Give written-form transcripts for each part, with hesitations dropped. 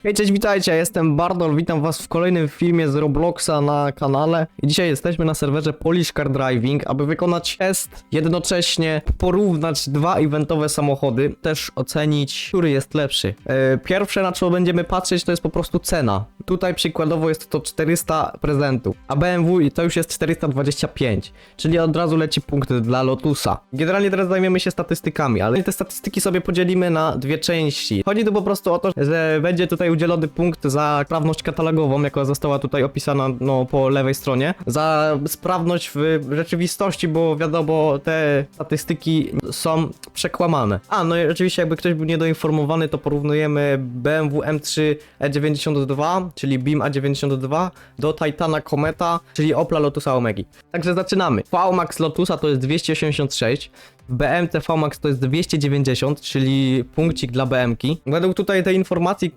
Hej, cześć, witajcie, ja jestem Bardol, witam was w kolejnym filmie z Robloxa na kanale. I dzisiaj jesteśmy na serwerze Polish Car Driving, aby wykonać test, jednocześnie porównać dwa eventowe samochody, też ocenić, który jest lepszy. Pierwsze, na co będziemy patrzeć, to jest po prostu cena. Tutaj przykładowo jest to 400 prezentów, a BMW to już jest 425, czyli od razu leci punkt dla Lotusa. Generalnie teraz zajmiemy się statystykami, ale te statystyki sobie podzielimy na dwie części. Chodzi tu po prostu o to, że będzie tutaj udzielony punkt za sprawność katalogową, jaka została tutaj opisana po lewej stronie, za sprawność w rzeczywistości, bo wiadomo, te statystyki są przekłamane. No i oczywiście jakby ktoś był niedoinformowany, to porównujemy BMW M3 E92, czyli Beam A92 do Titana Cometa, czyli Opla Lotusa Omegi. Także zaczynamy. VMAX Lotusa to jest 286, BMT VMAX to jest 290, czyli punkcik dla BM-ki. Według tutaj tej informacji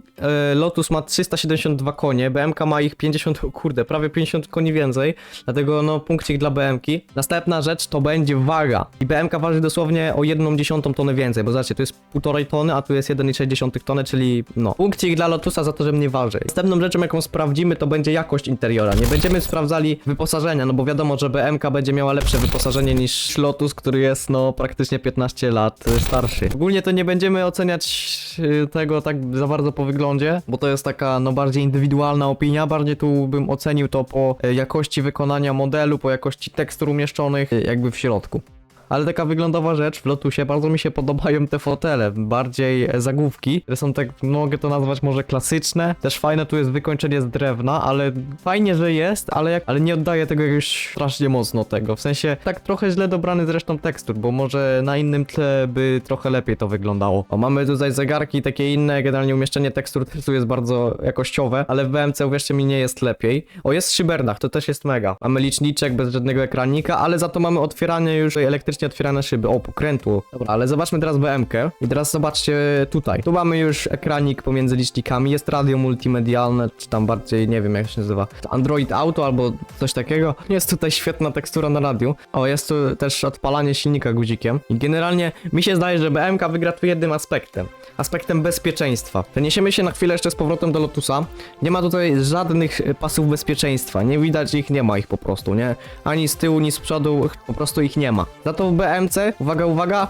Lotus ma 372 konie, BM-ka ma ich 50, prawie 50 koni więcej, dlatego punkcik dla BM-ki. Następna rzecz to będzie waga. I BM-ka waży dosłownie o 1/10 tonę więcej, bo zobaczcie, to jest 1,5 tony, a tu jest 1,6 tony, czyli punkcik dla Lotusa za to, że mniej waży. Następną rzeczą, jaką sprawdzimy, to będzie jakość interiora. Nie będziemy sprawdzali wyposażenia, bo wiadomo, że BM-ka będzie miała lepsze wyposażenie niż Lotus, który jest praktycznie 15 lat starszy. Ogólnie to nie będziemy oceniać tego tak za bardzo po wyglądzie, bo to jest taka bardziej indywidualna opinia. Bardziej tu bym ocenił to po jakości wykonania modelu, po jakości tekstur umieszczonych jakby w środku. Ale taka wyglądowa rzecz w Lotusie, bardzo mi się podobają te fotele, bardziej zagłówki, które są tak, mogę to nazwać może klasyczne. Też fajne tu jest wykończenie z drewna, ale fajnie, że jest, ale nie oddaje tego jakoś strasznie mocno tego. W sensie tak trochę źle dobrany zresztą tekstur, bo może na innym tle by trochę lepiej to wyglądało. Mamy tutaj zegarki takie inne, generalnie umieszczenie tekstur tu jest bardzo jakościowe, ale w BMC uwierzcie mi nie jest lepiej. Jest w szybernach, to też jest mega. Mamy liczniczek bez żadnego ekranika, ale za to mamy otwieranie już elektrycznie otwierane szyby. Pokrętło. Dobra, ale zobaczmy teraz BM-kę. I teraz zobaczcie tutaj. Tu mamy już ekranik pomiędzy licznikami. Jest radio multimedialne, czy tam bardziej, nie wiem jak się nazywa. Android Auto albo coś takiego. Jest tutaj świetna tekstura na radiu. Jest tu też odpalanie silnika guzikiem. I generalnie mi się zdaje, że BM-ka wygra tu jednym aspektem. Aspektem bezpieczeństwa. Przeniesiemy się na chwilę jeszcze z powrotem do Lotusa. Nie ma tutaj żadnych pasów bezpieczeństwa. Nie widać ich, nie ma ich po prostu, nie? Ani z tyłu, ani z przodu, po prostu ich nie ma. Za to w BMC, uwaga,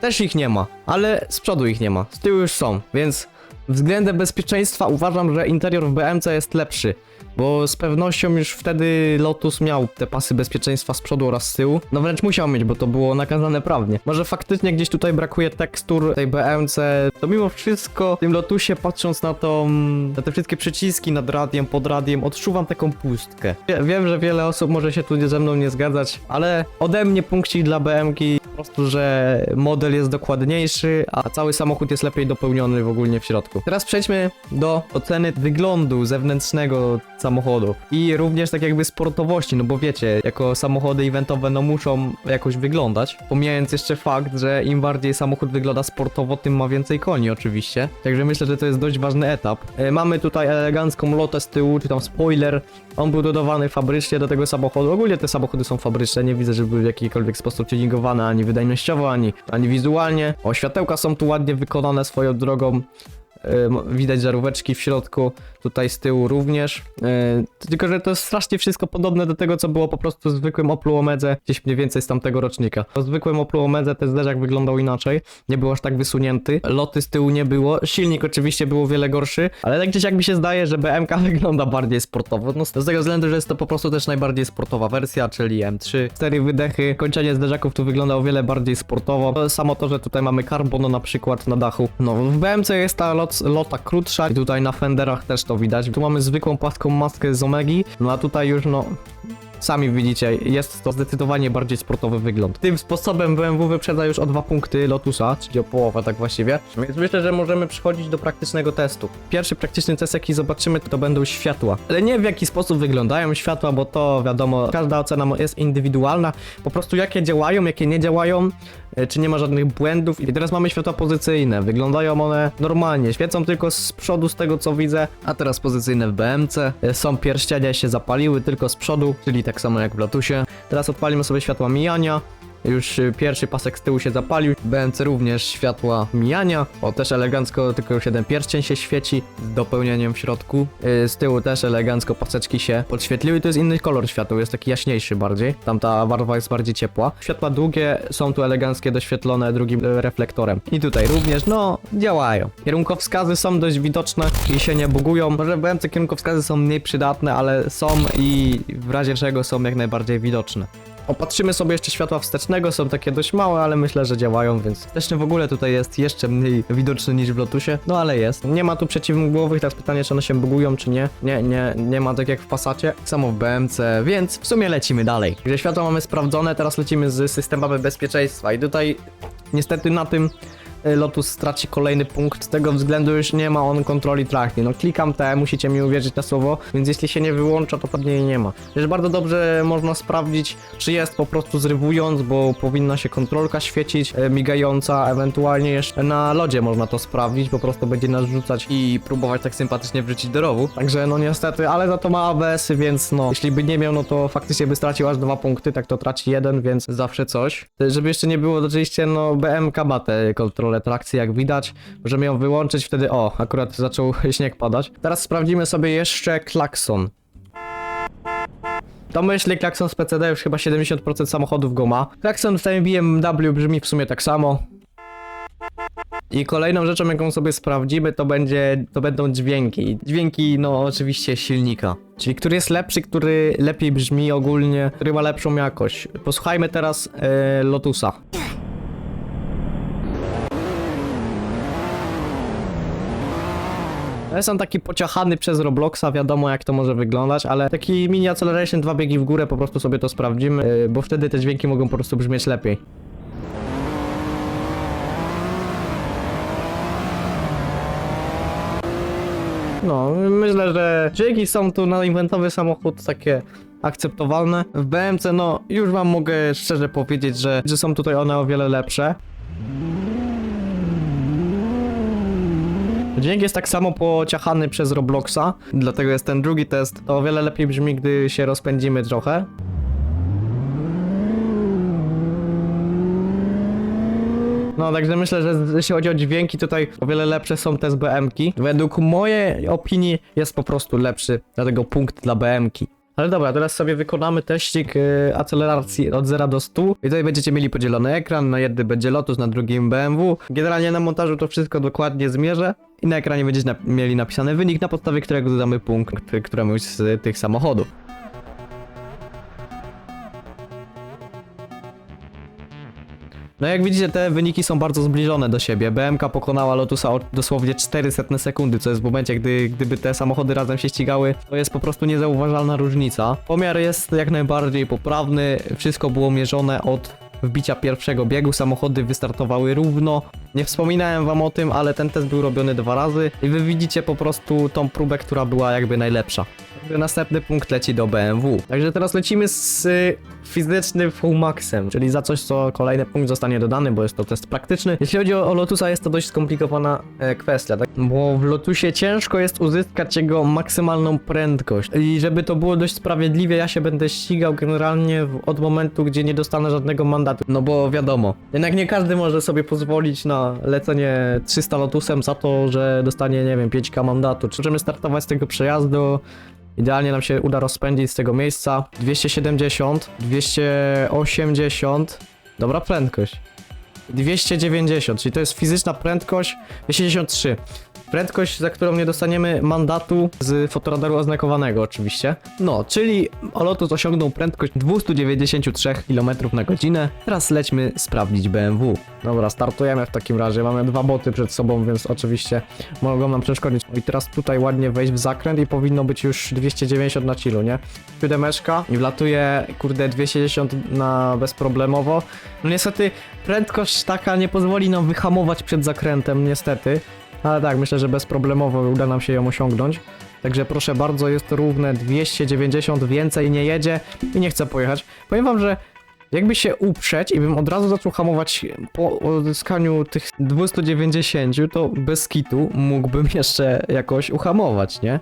też ich nie ma, ale z przodu ich nie ma, z tyłu już są, więc względem bezpieczeństwa uważam, że interior w BMC jest lepszy, bo z pewnością już wtedy Lotus miał te pasy bezpieczeństwa z przodu oraz z tyłu, wręcz musiał mieć, bo to było nakazane prawnie. Może faktycznie gdzieś tutaj brakuje tekstur tej BMC, to mimo wszystko w tym Lotusie, patrząc na te wszystkie przyciski nad radiem, pod radiem, odczuwam taką pustkę. Wiem, że wiele osób może się tu ze mną nie zgadzać, ale ode mnie punkcik dla BM-ki, po prostu, że model jest dokładniejszy, a cały samochód jest lepiej dopełniony ogólnie w środku. Teraz przejdźmy do oceny wyglądu zewnętrznego samochodu i również tak jakby sportowości, bo wiecie, jako samochody eventowe muszą jakoś wyglądać, pomijając jeszcze fakt, że im bardziej samochód wygląda sportowo, tym ma więcej koni oczywiście, także myślę, że to jest dość ważny etap. Mamy tutaj elegancką lotę z tyłu, czy tam spoiler, on był dodawany fabrycznie do tego samochodu, ogólnie te samochody są fabryczne, nie widzę, żeby były w jakikolwiek sposób tuningowane, ani wydajnościowo, ani wizualnie. Światełka są tu ładnie wykonane swoją drogą. Widać żaróweczki w środku, tutaj z tyłu również. Tylko, że to jest strasznie wszystko podobne do tego, co było po prostu w zwykłym Oplu Omedze, gdzieś mniej więcej z tamtego rocznika. W zwykłym Oplu Omedze ten zderzak wyglądał inaczej, nie był aż tak wysunięty, loty z tyłu nie było, silnik oczywiście był o wiele gorszy, ale tak gdzieś jak mi się zdaje, że BM-ka wygląda bardziej sportowo, z tego względu, że jest to po prostu też najbardziej sportowa wersja, czyli M3. 4 wydechy, kończenie zderzaków tu wygląda o wiele bardziej sportowo. Samo to, że tutaj mamy carbon na przykład na dachu. W BM-ce jest ta lota krótsza i tutaj na fenderach też to widać. Tu mamy zwykłą płaską maskę z Omegi, a tutaj już sami widzicie, jest to zdecydowanie bardziej sportowy wygląd. Tym sposobem BMW wyprzedza już o 2 punkty Lotusa, czyli o połowę tak właściwie. Więc myślę, że możemy przechodzić do praktycznego testu. Pierwszy praktyczny test, jaki zobaczymy, to będą światła. Ale nie w jaki sposób wyglądają światła, bo to wiadomo, każda ocena jest indywidualna. Po prostu jakie działają, jakie nie działają, czy nie ma żadnych błędów. I teraz mamy światła pozycyjne. Wyglądają one normalnie, świecą tylko z przodu z tego co widzę. A teraz pozycyjne w BMC. Są pierścienie, się zapaliły tylko z przodu, czyli tak samo jak w Lotusie. Teraz odpalimy sobie światła mijania. Już pierwszy pasek z tyłu się zapalił. BMC również światła mijania. O, też elegancko, tylko już jeden pierścień się świeci z dopełnieniem w środku. Z tyłu też elegancko paseczki się podświetliły. To jest inny kolor światła, jest taki jaśniejszy bardziej. Tamta barwa jest bardziej ciepła. Światła długie są tu eleganckie, doświetlone drugim reflektorem. I tutaj również, no, działają. Kierunkowskazy są dość widoczne i się nie bugują. Może w BMC kierunkowskazy są mniej przydatne, ale są i w razie czego są jak najbardziej widoczne. Opatrzymy sobie jeszcze światła wstecznego, są takie dość małe, ale myślę, że działają, więc wsteczny w ogóle tutaj jest jeszcze mniej widoczny niż w Lotusie, no ale jest. Nie ma tu przeciwmgłowych, teraz pytanie, czy one się bugują, czy nie. Nie ma tak jak w Passacie, samo w BMC, więc w sumie lecimy dalej. Gdzie światła mamy sprawdzone, teraz lecimy z systemami bezpieczeństwa i tutaj niestety na tym Lotus straci kolejny punkt, z tego względu już nie ma on kontroli tracking. No klikam T, musicie mi uwierzyć na słowo, więc jeśli się nie wyłącza, to pewnie jej nie ma. Też bardzo dobrze można sprawdzić, czy jest po prostu zrywując, bo powinna się kontrolka świecić, migająca, ewentualnie jeszcze na lodzie można to sprawdzić, po prostu będzie nas rzucać i próbować tak sympatycznie wrzucić do rowu. Także no niestety, ale za to ma ABS-y, więc no, jeśli by nie miał, no to faktycznie by stracił aż 2 punkty, tak to traci 1, więc zawsze coś. Żeby jeszcze nie było, oczywiście, no BMK ma te kontrole trakcji, jak widać. Możemy ją wyłączyć, wtedy o, akurat zaczął śnieg padać. Teraz sprawdzimy sobie jeszcze klakson. To myślę, klakson z PCD już chyba 70% samochodów go ma. Klakson w tym BMW brzmi w sumie tak samo. I kolejną rzeczą, jaką sobie sprawdzimy, to będą dźwięki. Dźwięki, no oczywiście silnika. Czyli który jest lepszy, który lepiej brzmi ogólnie, który ma lepszą jakość. Posłuchajmy teraz Lotusa. Jest on taki pociachany przez Robloxa, wiadomo jak to może wyglądać, ale taki mini acceleration, 2 biegi w górę, po prostu sobie to sprawdzimy, bo wtedy te dźwięki mogą po prostu brzmieć lepiej. No, myślę, że dźwięki są tu na inwentowy samochód takie akceptowalne. W BMC, no, już wam mogę szczerze powiedzieć, że są tutaj one o wiele lepsze. Dźwięk jest tak samo pociachany przez Robloxa, dlatego jest ten drugi test. To o wiele lepiej brzmi, gdy się rozpędzimy trochę. No, także myślę, że jeśli chodzi o dźwięki, tutaj o wiele lepsze są te z BM-ki. Według mojej opinii jest po prostu lepszy, dlatego punkt dla BM-ki. Ale dobra, teraz sobie wykonamy teścik akceleracji od 0 do 100 i tutaj będziecie mieli podzielony ekran, na jednym będzie Lotus, na drugim BMW. Generalnie na montażu to wszystko dokładnie zmierzę i na ekranie będziecie mieli napisany wynik, na podstawie którego dodamy punkt któremuś z tych samochodów. No jak widzicie, te wyniki są bardzo zbliżone do siebie. BMK pokonała Lotusa o dosłownie 400 sekundy, co jest w momencie, gdyby te samochody razem się ścigały, to jest po prostu niezauważalna różnica. Pomiar jest jak najbardziej poprawny, wszystko było mierzone od wbicia pierwszego biegu, samochody wystartowały równo. Nie wspominałem wam o tym, ale ten test był robiony 2 razy i wy widzicie po prostu tą próbę, która była jakby najlepsza. Następny punkt leci do BMW. Także teraz lecimy z fizycznym Fullmaxem, czyli za coś, co kolejny punkt zostanie dodany, bo jest to test praktyczny. Jeśli chodzi o Lotusa, jest to dość skomplikowana kwestia, tak? Bo w Lotusie ciężko jest uzyskać jego maksymalną prędkość. I żeby to było dość sprawiedliwie, ja się będę ścigał generalnie od momentu, gdzie nie dostanę żadnego mandatu. No bo wiadomo, jednak nie każdy może sobie pozwolić na lecenie 300 Lotusem za to, że dostanie, nie wiem, 5k mandatu. Czy możemy startować z tego przejazdu? Idealnie nam się uda rozpędzić z tego miejsca. 270, 280, dobra prędkość. 290, czyli to jest fizyczna prędkość, 263. Prędkość, za którą nie dostaniemy mandatu z fotoradaru oznakowanego oczywiście. No, czyli Lotus osiągnął prędkość 293 km na godzinę. Teraz lećmy sprawdzić BMW. Dobra, startujemy w takim razie. Mamy 2 boty przed sobą, więc oczywiście mogą nam przeszkodzić. I teraz tutaj ładnie wejść w zakręt i powinno być już 290 na chillu, nie? Siódemeczka i wlatuje, kurde, 260 na bezproblemowo. No niestety prędkość taka nie pozwoli nam wyhamować przed zakrętem, niestety. Ale tak, myślę, że bezproblemowo uda nam się ją osiągnąć. Także proszę bardzo, jest równe 290, więcej nie jedzie i nie chcę pojechać. Powiem wam, że Jakby się uprzeć i bym od razu zaczął hamować po uzyskaniu tych 290, to bez kitu mógłbym jeszcze jakoś uhamować, nie?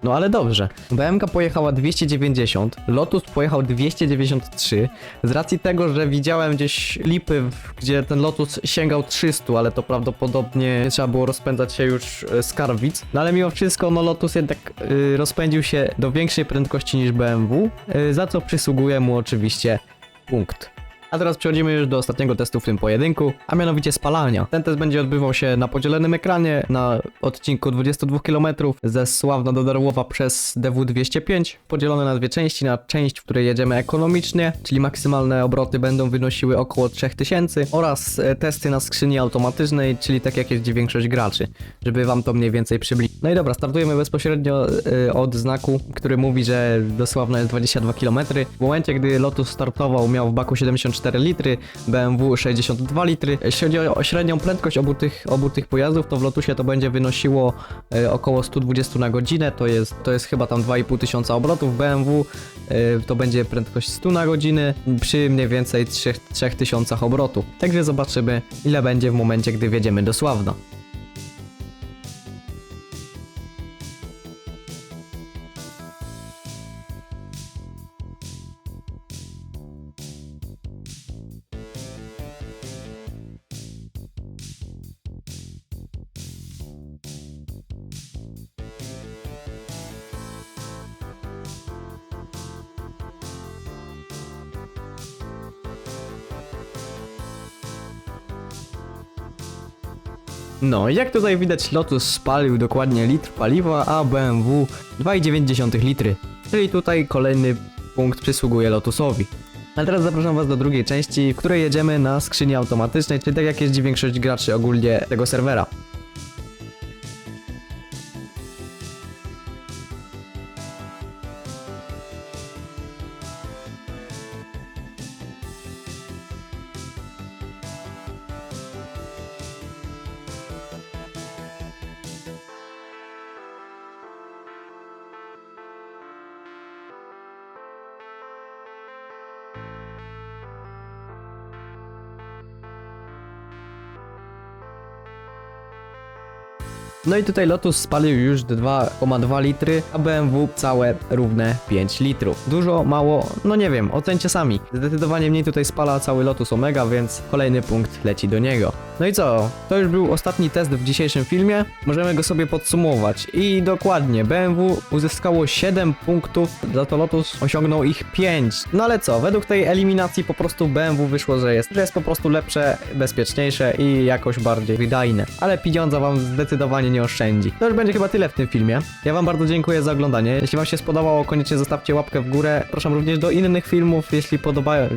No ale dobrze. BMK pojechała 290, Lotus pojechał 293. Z racji tego, że widziałem gdzieś lipy, gdzie ten Lotus sięgał 300, ale to prawdopodobnie trzeba było rozpędzać się już z Karwic. No ale mimo wszystko, no Lotus jednak rozpędził się do większej prędkości niż BMW, za co przysługuje mu oczywiście punkt. A teraz przechodzimy już do ostatniego testu w tym pojedynku, a mianowicie spalania. Ten test będzie odbywał się na podzielonym ekranie na odcinku 22 km ze Sławna do Darłowa przez DW205, podzielone na dwie części, na część, w której jedziemy ekonomicznie, czyli maksymalne obroty będą wynosiły około 3000 oraz testy na skrzyni automatycznej, czyli tak jak jeździ większość graczy, żeby wam to mniej więcej przybliżyć. No i dobra, startujemy bezpośrednio od znaku, który mówi, że do Sławna jest 22 km. W momencie, gdy Lotus startował, miał w baku 74 litry, BMW 62 litry. Jeśli chodzi o średnią prędkość obu tych pojazdów, to w Lotusie to będzie wynosiło około 120 na godzinę, to jest chyba tam 2500 obrotów, w BMW to będzie prędkość 100 na godzinę przy mniej więcej 3000 obrotów. Także zobaczymy, ile będzie w momencie, gdy wjedziemy do Sławna. No, jak tutaj widać, Lotus spalił dokładnie litr paliwa, a BMW 2,9 litry. Czyli tutaj kolejny punkt przysługuje Lotusowi. A teraz zapraszam was do drugiej części, w której jedziemy na skrzyni automatycznej, czyli tak jak jeździ większość graczy ogólnie tego serwera. No i tutaj Lotus spalił już 2,2 litry, a BMW całe równe 5 litrów. Dużo, mało, no nie wiem, ocencie sami. Zdecydowanie mniej tutaj spala cały Lotus Omega, więc kolejny punkt leci do niego. No i co? To już był ostatni test w dzisiejszym filmie. Możemy go sobie podsumować. I dokładnie, BMW uzyskało 7 punktów, za to Lotus osiągnął ich 5. No ale co? Według tej eliminacji po prostu BMW wyszło, że jest po prostu lepsze, bezpieczniejsze i jakoś bardziej wydajne. Ale pieniądza wam zdecydowanie nie oszczędzi. To już będzie chyba tyle w tym filmie. Ja wam bardzo dziękuję za oglądanie. Jeśli wam się spodobało, koniecznie zostawcie łapkę w górę. Proszę również do innych filmów,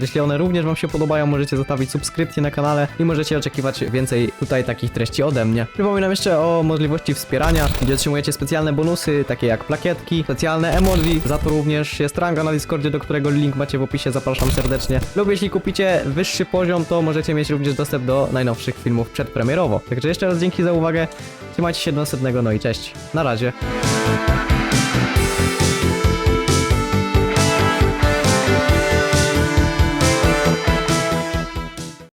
jeśli one również wam się podobają, możecie zostawić subskrypcję na kanale i możecie oczekiwać więcej tutaj takich treści ode mnie. Przypominam jeszcze o możliwości wspierania, gdzie otrzymujecie specjalne bonusy, takie jak plakietki, specjalne emoji, za to również jest ranga na Discordzie, do którego link macie w opisie, zapraszam serdecznie. Lub jeśli kupicie wyższy poziom, to możecie mieć również dostęp do najnowszych filmów przedpremierowo. Także jeszcze raz dzięki za uwagę. Trzymajcie się do następnego, no i cześć. Na razie.